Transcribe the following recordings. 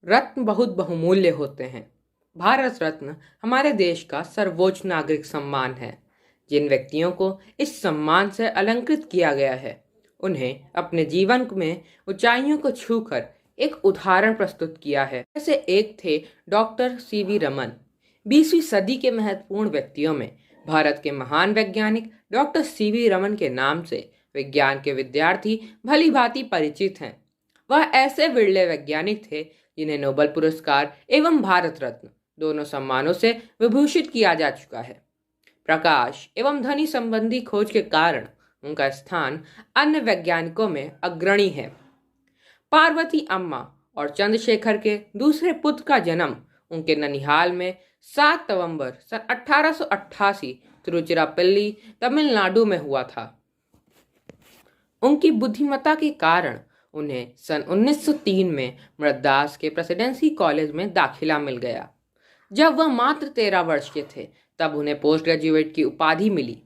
रत्न बहुत बहुमूल्य होते हैं। भारत रत्न हमारे देश का सर्वोच्च नागरिक सम्मान है। जिन व्यक्तियों को इस सम्मान से अलंकृत किया गया है, उन्हें अपने जीवन में ऊंचाइयों को छूकर एक उदाहरण प्रस्तुत किया है। जैसे एक थे डॉक्टर सीवी रमन। 20वीं सदी के महत्वपूर्ण व्यक्तियों में भारत के महान वैज्ञानिक डॉक्टर सीवी रमन के नाम से विज्ञान के विद्यार्थी भली भांति परिचित हैं। वह ऐसे विरले वैज्ञानिक थे जिन्हें नोबेल पुरस्कार एवं भारत रत्न दोनों सम्मानों से विभूषित किया जा चुका है। प्रकाश एवं ध्वनि संबंधी खोज के कारण उनका स्थान अन्य वैज्ञानिकों में अग्रणी है। पार्वती अम्मा और चंद्रशेखर के दूसरे पुत्र का जन्म उनके ननिहाल में 7 नवंबर सन 1888 तिरुचिरापल्ली, तमिलनाडु में हुआ था। उनकी बुद्धिमत्ता के कारण उन्हें सन 1903 में मद्रास के प्रेसिडेंसी कॉलेज में दाखिला मिल गया। जब वह मात्र 13 वर्ष के थे, तब उन्हें पोस्ट ग्रेजुएट की उपाधि मिली।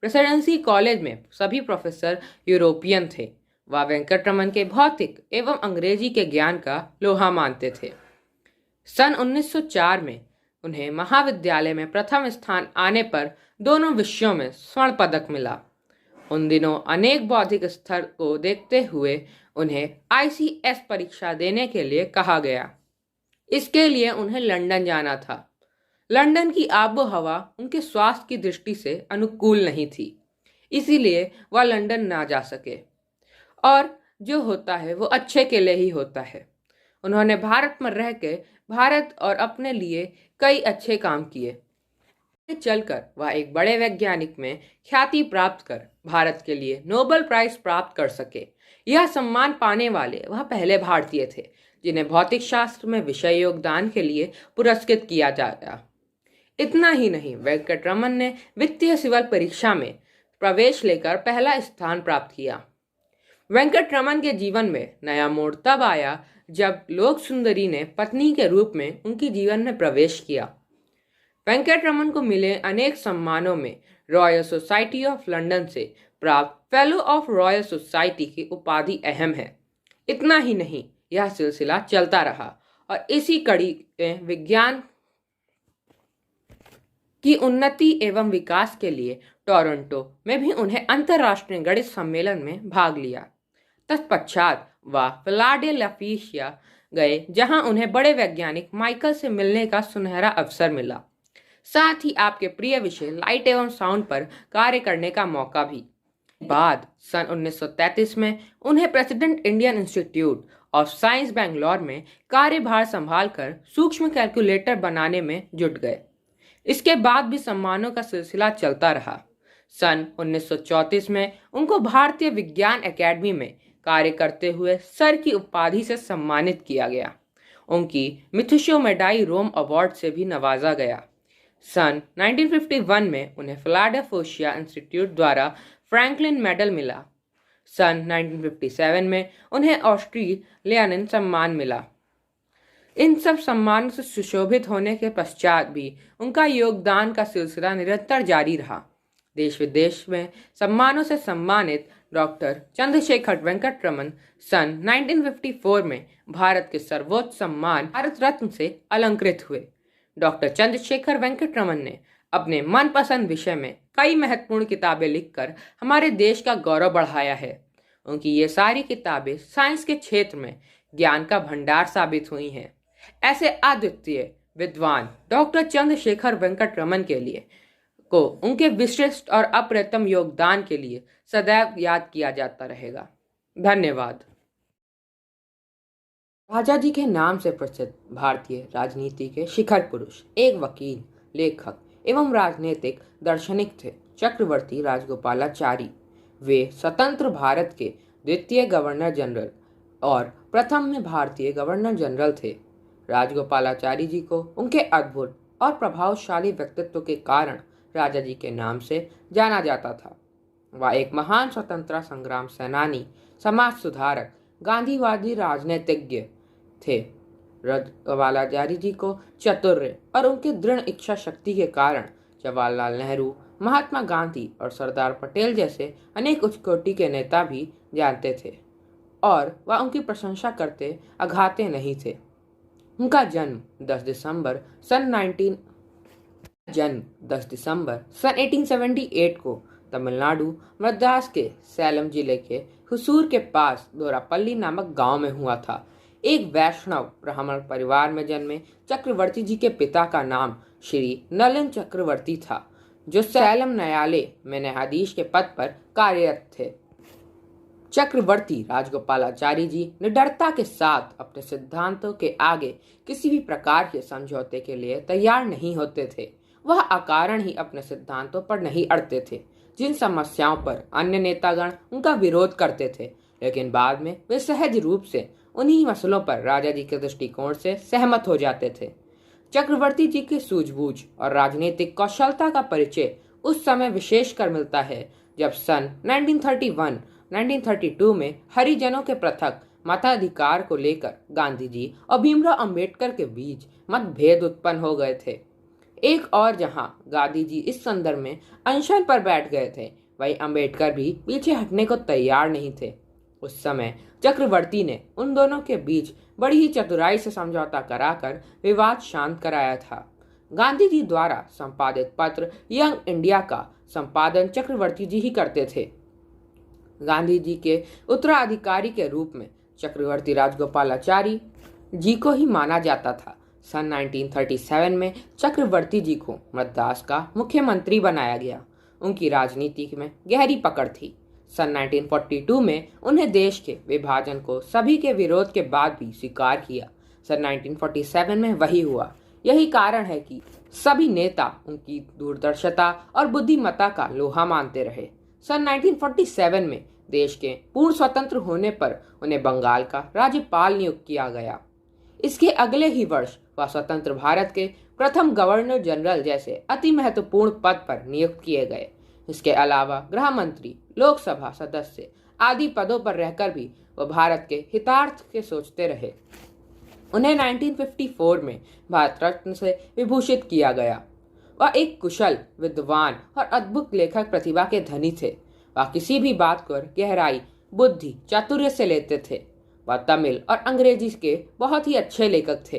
प्रेसिडेंसी कॉलेज में सभी प्रोफेसर यूरोपियन थे। वह वेंकटरमन के भौतिक एवं अंग्रेजी के ज्ञान का लोहा मानते थे। सन 1904 में उन्हें महाविद्यालय में प्रथम स्थान आने पर दोनों विषयों में स्वर्ण पदक मिला। उन दिनों अनेक बौद्धिक स्तर को देखते हुए उन्हें ICS परीक्षा देने के लिए कहा गया। इसके लिए उन्हें लंदन जाना था। लंदन की आबो हवा उनके स्वास्थ्य की दृष्टि से अनुकूल नहीं थी, इसीलिए वह लंदन ना जा सके। और जो होता है वो अच्छे के लिए ही होता है। उन्होंने भारत में रह के भारत और अपने लिए कई अच्छे काम किए। चलकर वह एक बड़े वैज्ञानिक में ख्याति प्राप्त कर भारत के लिए नोबेल प्राइज प्राप्त कर सके। यह सम्मान पाने वाले वह पहले भारतीय थे जिन्हें भौतिक शास्त्र में विषय योगदान के लिए पुरस्कृत किया जाता। इतना ही नहीं, वेंकटरमन ने वित्तीय सिविल परीक्षा में प्रवेश लेकर पहला स्थान प्राप्त किया। वेंकटरमन के जीवन में नया मोड़ तब आया जब लोक सुंदरी ने पत्नी के रूप में उनके जीवन में प्रवेश किया। वेंकटरमन को मिले अनेक सम्मानों में रॉयल सोसाइटी ऑफ लंदन से प्राप्त फेलो ऑफ रॉयल सोसाइटी की उपाधि अहम है। इतना ही नहीं, यह सिलसिला चलता रहा और इसी कड़ी में विज्ञान की उन्नति एवं विकास के लिए टोरंटो में भी उन्हें अंतर्राष्ट्रीय गणित सम्मेलन में भाग लिया। तत्पश्चात वह फिलाडेल्फिया गए, जहां उन्हें बड़े वैज्ञानिक माइकल से मिलने का सुनहरा अवसर मिला। साथ ही आपके प्रिय विषय लाइट एवं साउंड पर कार्य करने का मौका भी। बाद सन 1933 में उन्हें president Indian institute of science Bangalore में कार्यभार संभालकर सूक्ष्म कैलकुलेटर बनाने में जुट गए। इसके बाद भी सम्मानों का सिलसिला चलता रहा। सन 1934 में उनको भारतीय विज्ञान एकेडमी में कार्य करते हुए सर की उपाधि से सम्मानित किया गया। उनकी मिथुशो मेडाई रोम अवार्ड से भी नवाजा गया। सन 1951 में उन्हें फिलाडेल्फिया इंस्टीट्यूट द्वारा फ्रैंकलिन मेडल मिला। सन 1957 में उन्हें ऑस्ट्रेलियन सम्मान मिला। इन सब सम्मानों से सुशोभित होने के पश्चात भी उनका योगदान का सिलसिला निरंतर जारी रहा। देश विदेश में सम्मानों से सम्मानित डॉक्टर चंद्रशेखर वेंकटरमन सन 1954 में भारत के सर्वोच्च सम्मान भारत रत्न से अलंकृत हुए। डॉक्टर चंद्रशेखर वेंकटरमन ने अपने मनपसंद विषय में कई महत्वपूर्ण किताबें लिखकर हमारे देश का गौरव बढ़ाया है। उनकी ये सारी किताबें साइंस के क्षेत्र में ज्ञान का भंडार साबित हुई हैं। ऐसे अद्वितीय विद्वान डॉक्टर चंद्रशेखर वेंकटरमन के लिए को उनके विशिष्ट और अप्रतिम योगदान के लिए सदैव याद किया जाता रहेगा। धन्यवाद। राजा जी के नाम से प्रसिद्ध भारतीय राजनीति के शिखर पुरुष, एक वकील, लेखक एवं राजनीतिक दार्शनिक थे चक्रवर्ती राजगोपालाचारी। वे स्वतंत्र भारत के द्वितीय गवर्नर जनरल और प्रथम में भारतीय गवर्नर जनरल थे। राजगोपालाचारी जी को उनके अद्भुत और प्रभावशाली व्यक्तित्व के कारण राजा जी के नाम से जाना जाता था। वह एक महान स्वतंत्रता संग्राम सेनानी, समाज सुधारक, गांधीवादी राजनीतिज्ञ थे। राजगोपालाचारी जी को चातुर्य और उनके दृढ़ इच्छा शक्ति के कारण जवाहरलाल नेहरू, महात्मा गांधी और सरदार पटेल जैसे अनेक उच्च कोटि के नेता भी जानते थे और वह उनकी प्रशंसा करते अघाते नहीं थे। उनका जन्म 10 दिसंबर सन 1878 को तमिलनाडु मद्रास के सैलम जिले के हुसूर के पास दोरापल्ली नामक गांव में हुआ था। एक वैष्णव ब्राह्मण परिवार में जन्मे चक्रवर्ती जी के पिता का नाम श्री नलिन चक्रवर्ती था, जो सैलम न्यायालय में न्यायाधीश के पद पर कार्यरत थे। चक्रवर्ती राजगोपालाचारी जी निडरता के साथ अपने सिद्धांतों के आगे किसी भी प्रकार के समझौते के लिए तैयार नहीं होते थे। वह अकारण ही अपने सिद्धांतों पर नहीं अड़ते थे। जिन समस्याओं पर अन्य नेतागण उनका विरोध करते थे, लेकिन बाद में वे सहज रूप से उन्हीं मसलों पर राजा जी के दृष्टिकोण से सहमत हो जाते थे। चक्रवर्ती जी की सूझबूझ और राजनीतिक कौशलता का परिचय उस समय विशेषकर मिलता है जब सन 1932 में हरिजनों के पृथक मताधिकार को लेकर गांधी जी और भीमराव अंबेडकर के बीच मतभेद उत्पन्न हो गए थे। एक और जहां गांधी जी इस संदर्भ में अनशन पर बैठ गए थे, वहीं अंबेडकर भी पीछे हटने को तैयार नहीं थे। उस समय चक्रवर्ती ने उन दोनों के बीच बड़ी ही चतुराई से समझौता कराकर विवाद शांत कराया था। गांधी जी द्वारा संपादित पत्र यंग इंडिया का संपादन चक्रवर्ती जी ही करते थे। गांधी जी के उत्तराधिकारी के रूप में चक्रवर्ती राजगोपालाचारी जी को ही माना जाता था। सन 1937 में चक्रवर्ती जी को मद्रास का मुख्यमंत्री बनाया गया। उनकी राजनीति में गहरी पकड़ थी। सन 1942 में उन्हें देश के विभाजन को सभी के विरोध के बाद भी स्वीकार किया। सन 1947 में वही हुआ। यही कारण है कि सभी नेता उनकी दूरदर्शिता और बुद्धिमत्ता का लोहा मानते रहे। सन 1947 में देश के पूर्ण स्वतंत्र होने पर उन्हें बंगाल का राज्यपाल नियुक्त किया गया। इसके अगले ही वर्ष वह स्वतंत्र भारत के प्रथम गवर्नर जनरल जैसे अति महत्वपूर्ण पद पर नियुक्त किए गए। इसके अलावा गृह मंत्री, लोकसभा सदस्य आदि पदों पर रहकर भी वह भारत के हितार्थ के सोचते रहे। उन्हें 1954 में भारत रत्न से विभूषित किया गया। वह एक कुशल विद्वान और अद्भुत लेखक प्रतिभा के धनी थे। वह किसी भी बात को गहराई, बुद्धि, चातुर्य से लेते थे। वह तमिल और अंग्रेजी के बहुत ही अच्छे लेखक थे।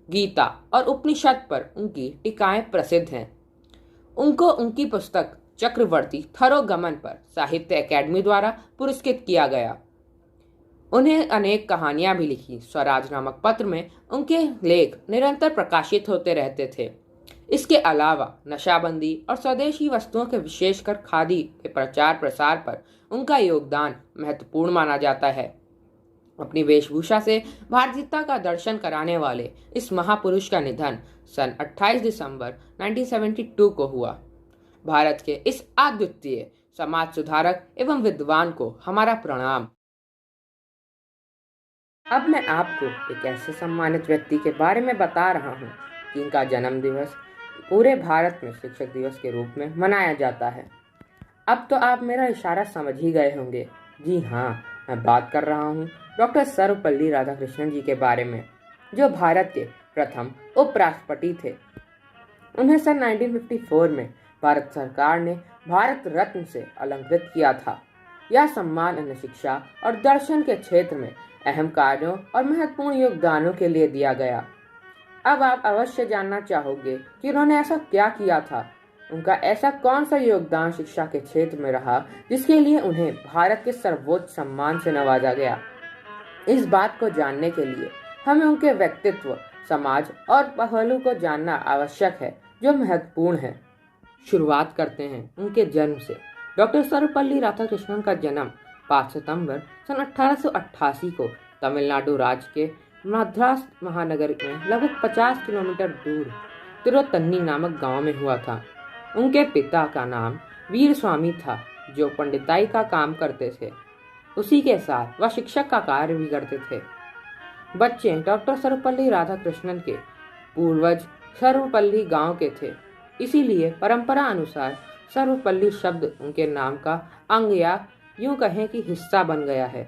गीता और उपनिषद पर उनकी टीकाएं प्रसिद्ध हैं। उनको उनकी पुस्तक चक्रवर्ती थरोगमन पर साहित्य अकादमी द्वारा पुरस्कृत किया गया। उन्हें अनेक कहानियां भी लिखी। स्वराज नामक पत्र में उनके लेख निरंतर प्रकाशित होते रहते थे। इसके अलावा नशाबंदी और स्वदेशी वस्तुओं के विशेषकर खादी के प्रचार प्रसार पर उनका योगदान महत्वपूर्ण माना जाता है। अपनी वेशभूषा से भारतीयता का दर्शन कराने वाले इस महापुरुष का निधन सन 28 दिसंबर 1972 को हुआ। भारत के इस अद्वितीय समाज सुधारक एवं विद्वान को हमारा प्रणाम। अब मैं आपको एक ऐसे सम्मानित व्यक्ति के बारे में बता रहा हूँ जिनका जन्म दिवस पूरे भारत में शिक्षक दिवस के रूप में मनाया जाता है। अब तो आप मेरा इशारा समझ ही गए होंगे। जी हाँ, मैं बात कर रहा हूँ डॉक्टर सर्वपल्ली राधाकृष्णन जी के बारे में, जो भारत के प्रथम उपराष्ट्रपति थे। उन्हें सन 1954 में भारत सरकार ने भारत रत्न से अलंकृत किया था। यह सम्मान उन्हें शिक्षा और दर्शन के क्षेत्र में अहम कार्यों और महत्वपूर्ण योगदानों के लिए दिया गया। अब आप अवश्य जानना चाहोगे कि उन्होंने ऐसा क्या किया था। उनका ऐसा कौन सा योगदान शिक्षा के क्षेत्र में रहा जिसके लिए उन्हें भारत के सर्वोच्च सम्मान से नवाजा गया। इस बात को जानने के लिए हमें उनके व्यक्तित्व, समाज और पहलू को जानना आवश्यक है जो महत्वपूर्ण है। शुरुआत करते हैं उनके जन्म से। डॉक्टर सर्वपल्ली राधाकृष्णन का जन्म 5 सितंबर सन 1888 को तमिलनाडु राज्य के मद्रास महानगर में लगभग 50 किलोमीटर दूर तिरुत्तनी नामक गांव में हुआ था। उनके पिता का नाम वीर स्वामी था, जो पंडिताई का काम करते थे। उसी के साथ वह शिक्षक का कार्य भी करते थे। बच्चे डॉक्टर सर्वपल्ली राधाकृष्णन के पूर्वज सर्वपल्ली गांव के थे, इसीलिए परंपरा अनुसार सर्वपल्ली शब्द उनके नाम का अंग या यूं कहें कि हिस्सा बन गया है।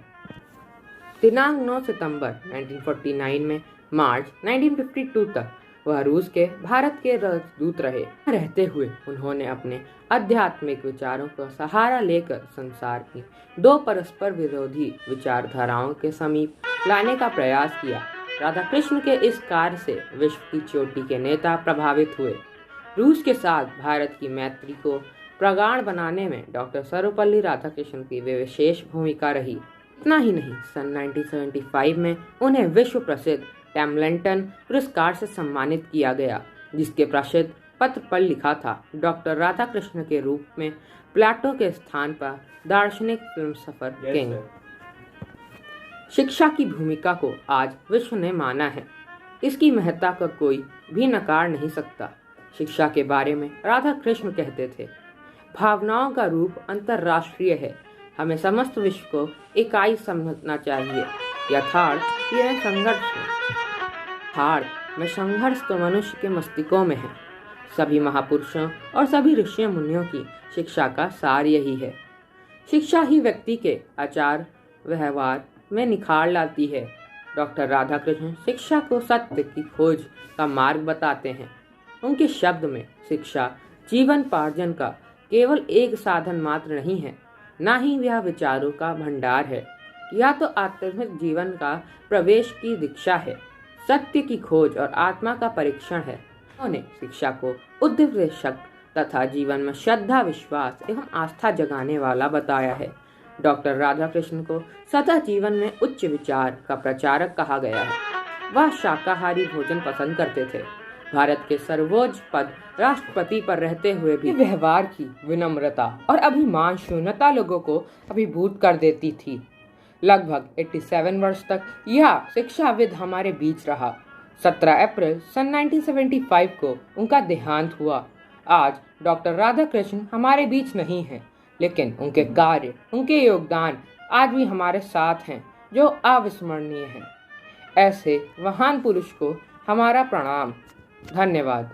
दिनांक 9 सितंबर 1949 में मार्च 1952 तक वह रूस के भारत के राजदूत रहे। रहते हुए उन्होंने अपने आध्यात्मिक विचारों का सहारा लेकर संसार की दो परस्पर विरोधी विचारधाराओं के समीप लाने का प्रयास किया। राधाकृष्ण के इस कार्य से विश्व की चोटी के नेता प्रभावित हुए। रूस के साथ भारत की मैत्री को प्रगाढ़ बनाने में डॉक्टर सर्वपल्ली राधाकृष्णन की विशेष भूमिका रही। इतना ही नहीं, सन 1975 में उन्हें विश्व प्रसिद्ध टैमलेंटन पुरस्कार से सम्मानित किया गया, जिसके प्रसिद्ध पत्र पर लिखा था, डॉक्टर राधाकृष्ण के रूप में प्लेटो के स्थान पर दार्शनिक फिलोसोफर किंग। शिक्षा की भूमिका को आज विश्व ने माना है। इसकी महत्ता का कोई भी नकार नहीं सकता। शिक्षा के बारे में राधाकृष्ण कहते थे, भावनाओं का रूप अंतर्राष्ट्रीय है। हमें समस्त विश्व को इकाई समझना चाहिए। यथार्थ यह संघर्ष तो मनुष्य के मस्तिष्कों में है। सभी महापुरुषों और सभी ऋषि मुनियों की शिक्षा का सार यही है। शिक्षा ही व्यक्ति के आचार व्यवहार में निखार लाती है। डॉक्टर राधाकृष्ण शिक्षा को सत्य की खोज का मार्ग बताते हैं। उनके शब्द में शिक्षा जीवन पार्जन का केवल एक साधन मात्र नहीं है, ना ही यह विचारों का भंडार है, या तो आत्मिक जीवन का प्रवेश की दीक्षा है, सत्य की खोज और आत्मा का परीक्षण है। उन्होंने शिक्षा को उद्देश्यक तथा जीवन में श्रद्धा, विश्वास एवं आस्था जगाने वाला बताया है। डॉक्टर राधाकृष्ण को सदा जीवन में उच्च विचार का प्रचारक कहा गया है। वह शाकाहारी भोजन पसंद करते थे। भारत के सर्वोच्च पद राष्ट्रपति पर रहते हुए भी व्यवहार की विनम्रता और अभिमान शून्यता लोगों को अभिभूत कर देती थी। लगभग 87 वर्ष तक यह शिक्षाविद हमारे बीच रहा। 17 अप्रैल सन 1975 को उनका देहांत हुआ। आज डॉक्टर राधाकृष्ण हमारे बीच नहीं हैं, लेकिन उनके कार्य, उनके योगदान आज भी हमारे साथ हैं, जो अविस्मरणीय हैं। ऐसे महान पुरुष को हमारा प्रणाम। धन्यवाद।